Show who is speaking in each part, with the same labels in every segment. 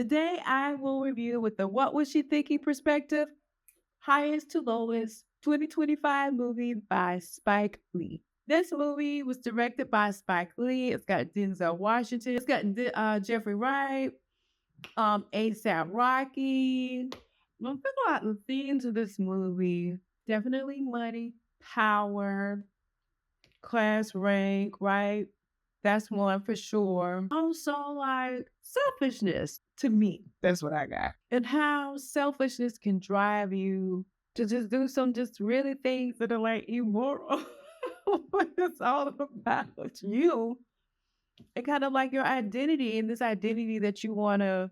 Speaker 1: Today, I will review with the what was she thinking perspective, highest to lowest 2025 movie by Spike Lee. This movie was directed by Spike Lee. It's got Denzel Washington. It's got Jeffrey Wright, ASAP Rocky. When I think about the themes of this movie, definitely money, power, class rank, right? That's one for sure. Also, like selfishness to me. That's what I got. And how selfishness can drive you to just do some just really things that are like immoral. But it's all about you and kind of like your identity and this identity that you want to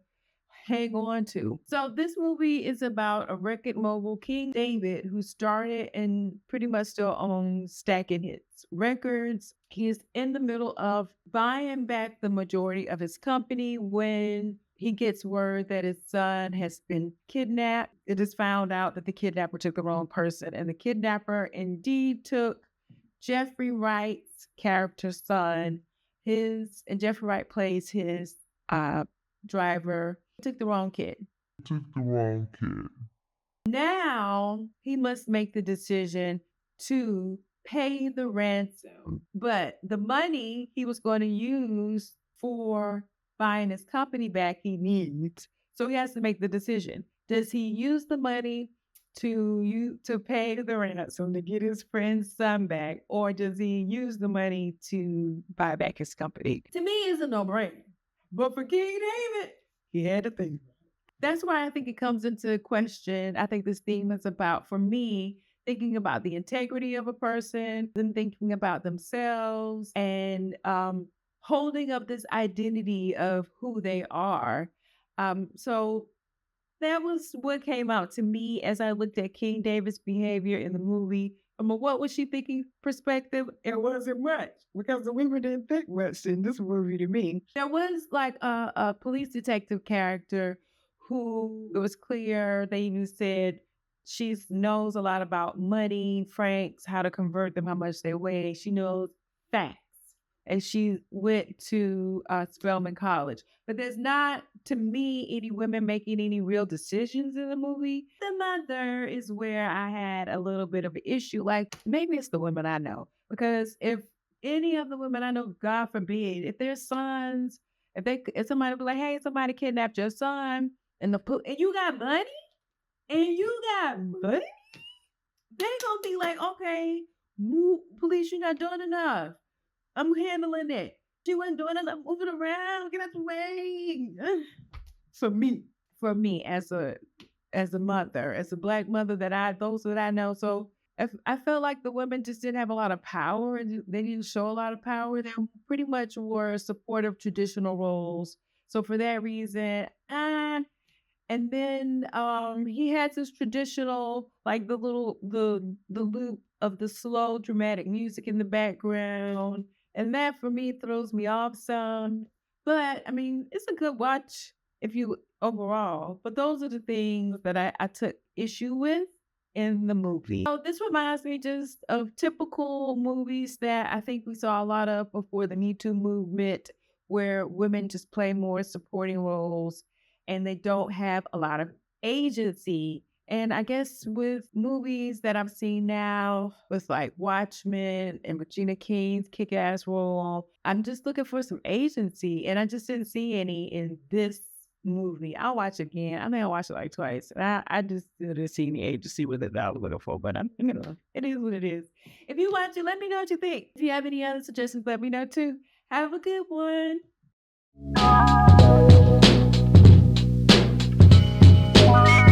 Speaker 1: hang on to. So this movie is about a record mogul, King David, who started and pretty much still owns stacking hits records. He is in the middle of buying back the majority of his company when he gets word that his son has been kidnapped. It is found out that the kidnapper took the wrong person, and the kidnapper indeed took Jeffrey Wright's character's son. And Jeffrey Wright plays his driver. Took the wrong kid.
Speaker 2: Took the wrong kid.
Speaker 1: Now he must make the decision to pay the ransom. But the money he was going to use for buying his company back, he needs. So he has to make the decision. Does he use the money to pay the ransom to get his friend's son back, or does he use the money to buy back his company? To me, it's a no-brainer. But for King David, he had to think. That's why I think it comes into question. I think this theme is about, for me, thinking about the integrity of a person, them thinking about themselves, and holding up this identity of who they are. So that was what came out to me as I looked at King David's behavior in the movie. From a what was she thinking perspective, it wasn't much because the women didn't think much in this movie to me. There was like a police detective character who it was clear they even said she knows a lot about money, francs, how to convert them, how much they weigh. She knows facts. And she went to Spelman College. But there's not, to me, any women making any real decisions in the movie. The mother is where I had a little bit of an issue. Like, maybe it's the women I know. Because if any of the women I know, God forbid, if their sons, if somebody be like, hey, somebody kidnapped your son, and you got money, they gonna be like, okay, police, you're not doing enough. I'm handling it. She wasn't doing it. I'm moving around. Get out the way. For me, as a mother, as a Black mother those that I know. So if I felt like the women just didn't have a lot of power and they didn't show a lot of power. They pretty much were supportive traditional roles. So for that reason, and then he had this traditional, like the loop of the slow dramatic music in the background. And that for me throws me off some. But I mean, it's a good watch if you overall. But those are the things that I took issue with in the movie. So this reminds me just of typical movies that I think we saw a lot of before the Me Too movement, where women just play more supporting roles and they don't have a lot of agency. And I guess with movies that I'm seeing now, with like Watchmen and Regina King's kick-ass role, I'm just looking for some agency, and I just didn't see any in this movie. I'll watch it again. I think I watched it like twice, and I just didn't see any agency with it that I was looking for. But it is what it is. If you watch it, let me know what you think. If you have any other suggestions, let me know too. Have a good one.